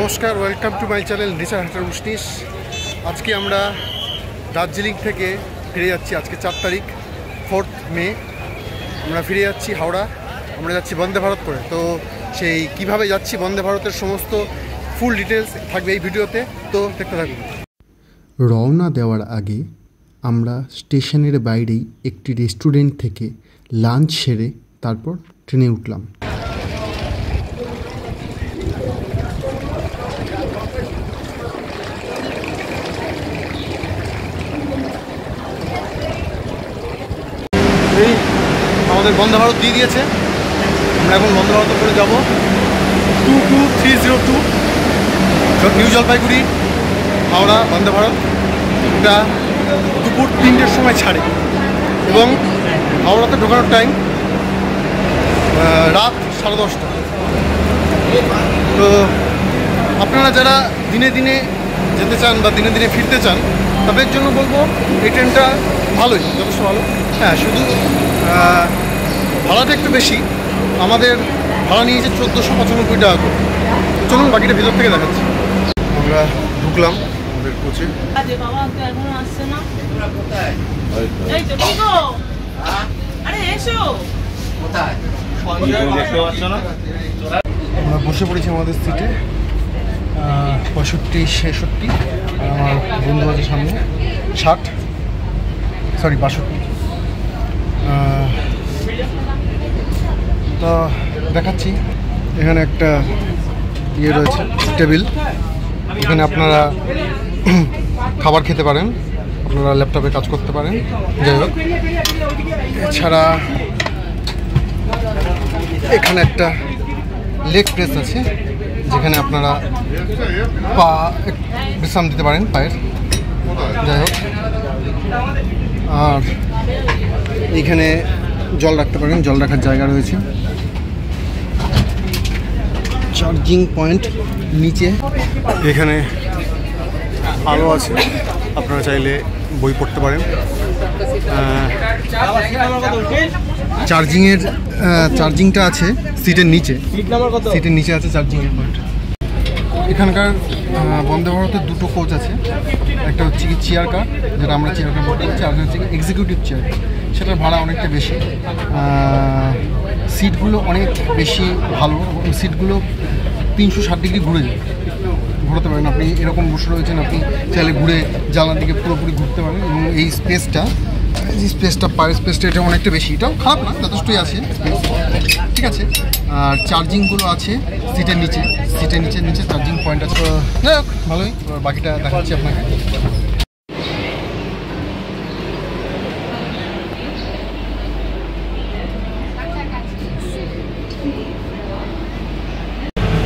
নমস্কার, welcome to my channel nature হাটার উষ্ণিস। আজকে আমরা দার্জিলিং থেকে ফিরে যাচ্ছি। আজকে 4 তারিখ 4th মে। আমরা ফিরে যাচ্ছি হাওড়া। আমরা যাচ্ছি বন্দে ভারত করে। তো সেই কিভাবে যাচ্ছি বন্দে ভারতের সমস্ত ফুল ডিটেলস থাকবে এই ভিডিওতে, তো দেখতে থাকুন। রওনা দেওয়ার আগে আমরা স্টেশনের বাইরেই একটি রেস্টুরেন্ট থেকে লাঞ্চ সেরে তারপর ট্রেনে উঠলাম। এই আমাদের বন্দে ভারত দিয়ে দিয়েছে। আমরা এখন বন্দে ভারত করে যাবো 22302 নিউ জলপাইগুড়ি হাওড়া বন্দে ভারত। এটা দুপুর 3টের সময় ছাড়ে এবং হাওড়াতে ঢোকানোর টাইম রাত 10:30। তো আপনারা যারা দিনে দিনে যেতে চান বা দিনে দিনে ফিরতে চান তাদের জন্য বলবো এই ট্রেনটা ভালোই, যথেষ্ট ভালো। হ্যাঁ, শুধু ভাড়াটা একটু বেশি। আমাদের ভাড়া নিয়েছে 1495 টাকা করে। চলুন বাকিটা ভিতর থেকে দেখাচ্ছি। আমরা ঢুকলাম আমাদের কোচে। আমরা বসে পড়েছি আমাদের সিটে 65-66। আমার বন্ধু আছে সামনে 62। তো দেখাচ্ছি, এখানে একটা ইয়ে রয়েছে, টেবিল। এখানে আপনারা খাবার খেতে পারেন, আপনারা ল্যাপটপে কাজ করতে পারেন। যাই হোক, এছাড়া এখানে একটা লেগ প্রেস আছে যেখানে আপনারা পা বিশ্রাম দিতে পারেন পায়ের। যাই হোক, আর এইখানে জল রাখতে পারেন, জল রাখার জায়গা রয়েছে। চার্জিং পয়েন্ট নিচে, এখানে আলো আছে, আপনারা চাইলে বই পড়তে পারেন। চার্জিংটা আছে সিটের নিচে আছে চার্জিংয়ের পয়েন্ট। এখানকার বন্দে ভারতের দুটো কোচ আছে। একটা হচ্ছে কি চেয়ার কার, যেটা আমরা চেয়ার কার বলতে পারছি, আর হচ্ছে এক্সিকিউটিভ চেয়ার। সেটার ভাড়া অনেকটা বেশি, সিটগুলো অনেক বেশি ভালো। সিটগুলো 360 ডিগ্রি ঘোরাতে পারেন। আপনি এরকম বসে রয়েছেন, আপনি চাইলে ঘুরে জানলার দিকে পুরোপুরি ঘুরতে পারেন। এবং এই স্পেসটা পায়ের স্পেসটা এটা অনেকটা বেশি। এটাও খারাপ না, যথেষ্টই আছে স্পেস, ঠিক আছে। আর চার্জিংগুলো আছে সিটের নিচে চার্জিং পয়েন্ট আছে। যাই হোক, ভালোই। বাকিটা দেখাচ্ছি আপনাকে।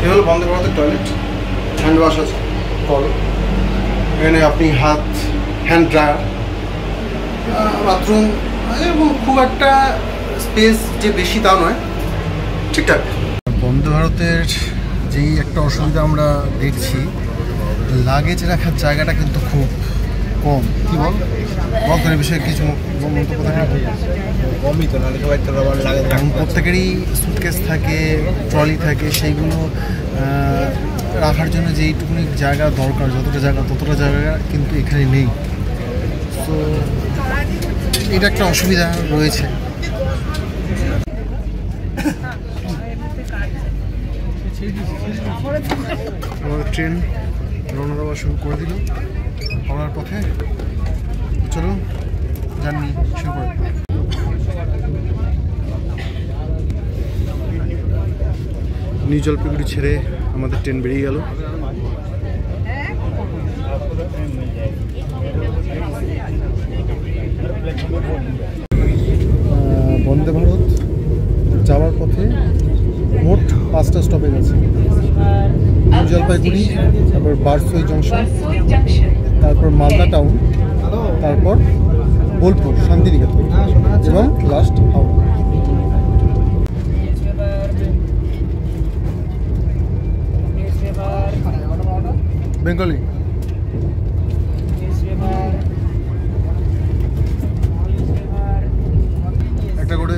এ হলো বন্দে ভারতের টয়লেট। হ্যান্ড ওয়াশ আছে, কল। এখানে আপনি হ্যান্ড ড্রায়ার, বাথরুম, এবং খুব একটা স্পেস যে বেশি তা নয়, ঠিকঠাক। বন্দে ভারতের যেই একটা অসুবিধা আমরা দেখছি, লাগেজ রাখার জায়গাটা কিন্তু খুব কম। কী বলতের বিষয়ে কিছু মন্তব্য থাকে? কমই তো, নাহলে সবাই তো লাগে। প্রত্যেকেরই সুটকেস থাকে, ট্রলি থাকে, সেইগুলো রাখার জন্য যেইটুকুনি জায়গা দরকার, যতটা জায়গা কিন্তু এখানে নেই। তো এটা একটা অসুবিধা রয়েছে। আমাদের ট্রেন রওনা দেওয়া শুরু করে দিল হাওড়ার পথে। চলো জার্নি শুরু করে। নিউ জলপাইগুড়ি ছেড়ে আমাদের ট্রেন বেরিয়ে গেল। বন্দে ভারত যাওয়ার পথে মোট 5টা স্টপেজ আছে। নিউ জলপাইগুড়ি, তারপর বারসই জংশন, তারপর মালদা টাউন, তারপর বোলপুর শান্তিনিকেতন, এবং লাস্ট হাওড়া। বেঙ্গলি একটা করে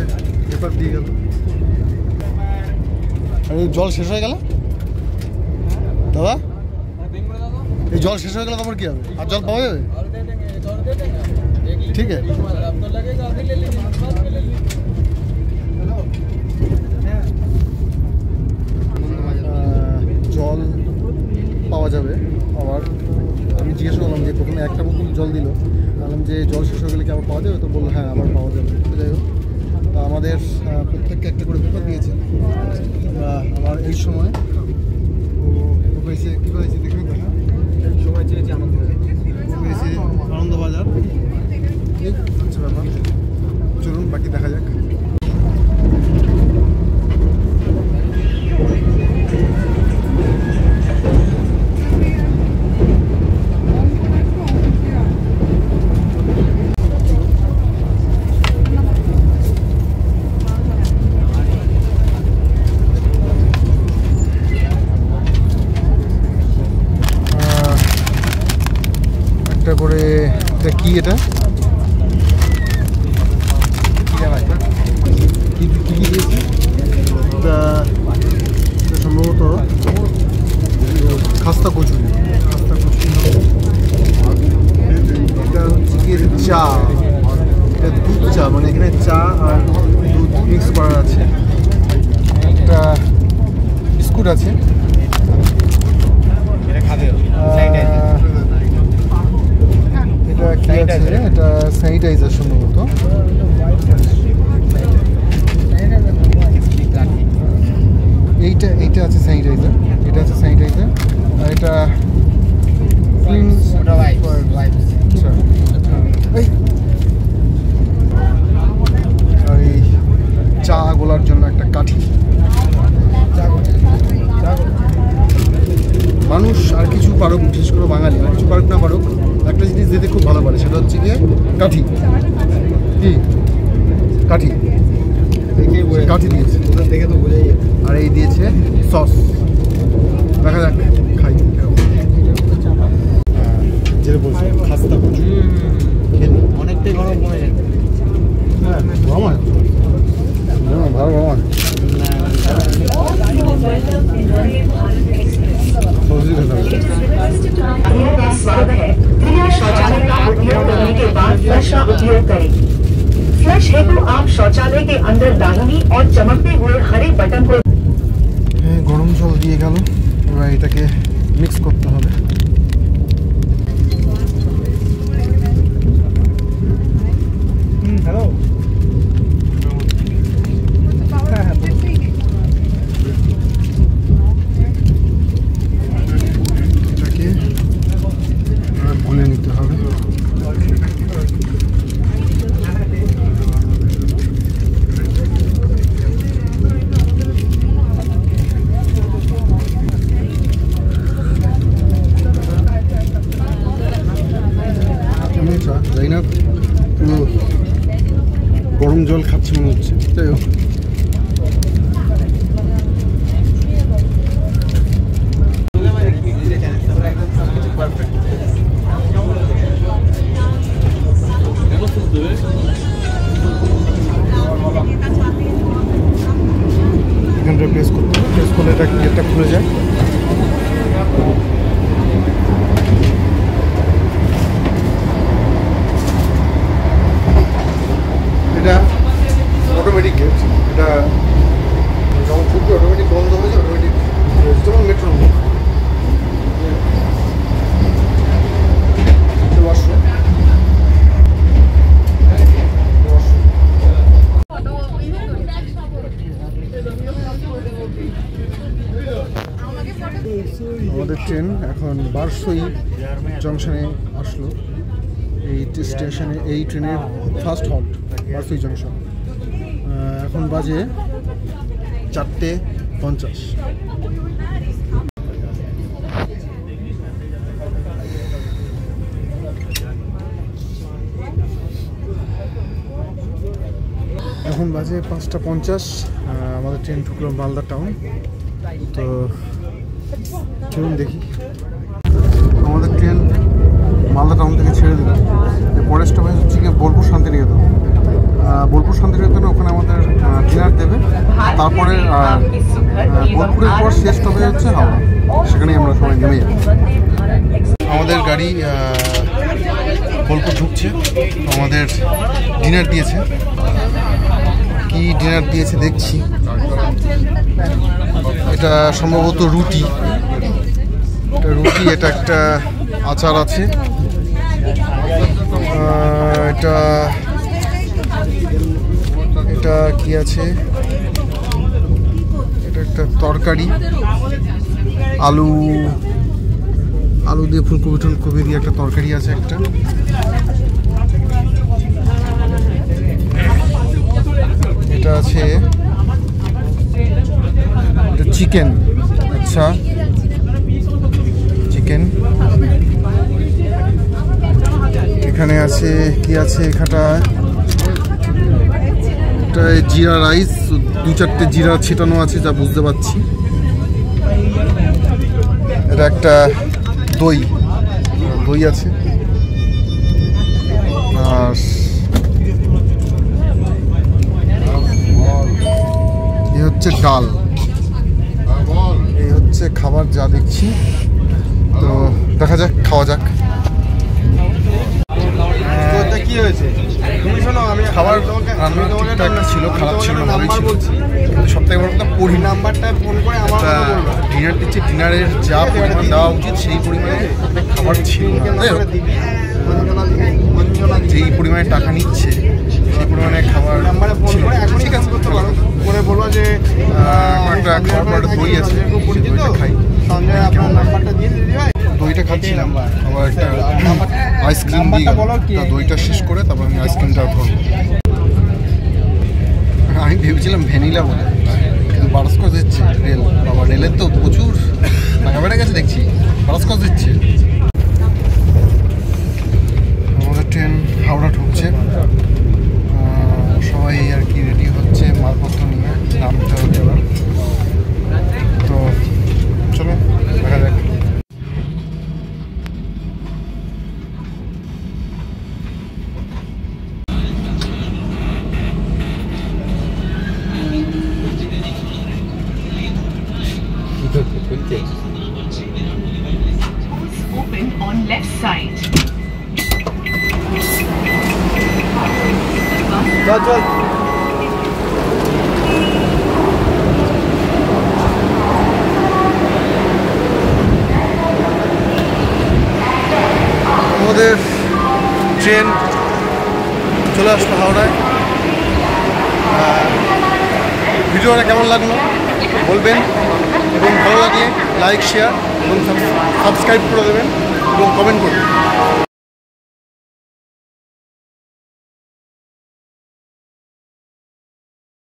পেপার দিয়ে গেল। আর জল শেষ হয়ে গেল দাদা। এই জল শেষ হয়ে গেলে তারপর কি হবে? আর জল পাওয়া যাবে? ঠিক আছে। জল পাওয়া যাবে। আবার আমি জিজ্ঞেস করলাম যে প্রথমে একটা বোতল জল দিল, বললাম যে জল শেষ হয়ে গেলে কি আবার পাওয়া যাবে? তো বললো হ্যাঁ আবার পাওয়া যাবে। তো যাই হোক, আমাদের প্রত্যেককে একটা করে পেপার দিয়েছে। আবার এই সময় ও পেয়েছে কী পেয়েছে দেখুন, দেখা এই সময় চেয়েছে পেয়েছে আনন্দবাজার। এই আচ্ছা ব্যাপার, চলুন বাকি দেখা যাক। একটা করে এটা কি, এটা কি দিয়েছে? এটা সম্ভবত খাস্তা কচুরি। এটা হচ্ছে কি চা, এটা দুধ চা, মানে এখানে চা আর দুধ মিক্স করা আছে। একটা বিস্কুট আছে। এটা কি আছে? এটা স্যানিটাইজার সম্ভবত। এইটা আছে স্যানিটাইজার, এটা আছে স্যানিটাইজার। আর এটা আর এই চা গোলার জন্য একটা কাঠি। মানুষ আর কিছু পারুক, বিশেষ করে বাঙালি আর কিছু পারুক না পারুক, একটা জিনিস দিতে খুব ভালো পারে, সেটা হচ্ছে গিয়ে কাঠি। কি কাঠি? কাঠি দিয়েছে, দেখে তো বোঝাই। আর এই দিয়েছে সস। দেখা যাক, খাই। যেটা বলছি খাস্তা কচুরি অনেকটাই গরম কমে যায়। হ্যাঁ গরম হয়, ভালো গরম হয়। फ्लश हेतु आप शौचालय के अंदर दाहिनी और चमकते हुए हरे बटन को গরম জল দিয়ে গেল। এবার এটাকে মিক্স করতে হবে। হ্যালো, এটাকে গুলে নিতে হবে। যাই না, পুরো গরম জল খাচ্ছি মনে হচ্ছে। যাই হোক, এখানটা প্রেস করতে হবে। প্রেস করলে এটা গেটটা খুলে যায়। এটা অটোমেটিক গেট। এটা যখন খুব অটোমেটিক বন্ধ হয়ে যায়, অটোমেটিক যেমন মেট্রো ওয়াশরুম। আমাদের ট্রেন এখন বারসই জংশনে আসলো। এই স্টেশনে এই ট্রেনের ফার্স্ট হল্ট বারসই জংশন। এখন বাজে 4:50। এখন বাজে 5:50। আমাদের ট্রেন ঢুকলো মালদা টাউন। তো চলুন দেখি। আমাদের ট্রেন মালদা টাউন থেকে ছেড়ে দিল। পরের স্টপেজ হচ্ছে গিয়ে বোলপুর শান্তিনিকেতন। বোলপুর শান্তিনিকেতনে ওখানে আমাদের ডিনার দেবে। তারপরে বোলপুরের পর শেষ স্টপেজ হচ্ছে হাওড়া, সেখানেই আমরা সবাই নেমে যাবো। আমাদের গাড়ি বোলপুর ঢুকছে। আমাদের ডিনার দিয়েছে, কি ডিনার দিয়েছে দেখছি। এটা সম্ভবত রুটি, এটা একটা আচার আছে, এটা কি আছে, এটা একটা তরকারি, আলু দিয়ে ফুলকপি দিয়ে একটা তরকারি আছে একটা। এটা আছে চিকেন, আচ্ছা চিকেন। এখানে আছে কি আছে, এখানটা জিরা রাইস, 2-4টে জিরা ছিটানো আছে যা বুঝতে পারছি। এটা একটা দই আছে, আর এই হচ্ছে ডাল। এই হচ্ছে খাবার যা দেখছি, তো দেখা যাক, খাওয়া যাক। কি হয়েছে তুমি শোনো, আমি খাবার রান্না ঠিকঠাক ছিল, খারাপ ছিল না, ভালোই ছিল। সব থেকে বড় কথা নাম্বারটা ফোন করে আমার ডিনার দিচ্ছে, ডিনারের যা পরিমাণ দেওয়া উচিত সেই পরিমাণে খাবার ছিল না। যেই পরিমাণে টাকা নিচ্ছে সেই পরিমাণে খাবার ছিল। ঠিক আছে, করতে পারো, করে বলবো যে একটা খাবার দই আছে, দইটা খাই। সঙ্গে আপনার নাম্বারটা দিয়ে দিদি ভাই। দইটা খাচ্ছিলাম, আবার একটা আইসক্রিম দিয়ে দইটা শেষ করে তারপর আমি আইসক্রিমটা ধরবো। আমি ভেবেছিলাম ভ্যানিলা বলে, কিন্তু বাটারস্কচ দিচ্ছে রেল। বাবা, রেলের তো প্রচুর টাকা বেড়ে গেছে দেখছি, বাটারস্কচ দিচ্ছে। আমাদের ট্রেন হাওড়া ঢুকছে, সবাই আর কি রেডি হচ্ছে মালপত্র নিয়ে নামতে হবে এবার। তো চলো দেখা যাক। Open on left side. চল আমাদের ট্রেন চলে আসলো হাওড়ায়। ভিডিওটা কেমন লাগলো বলবেন, এবং ভালো লাগলে লাইক, শেয়ার এবং সাবস্ক্রাইব করে দেবেন এবং কমেন্ট করবেন।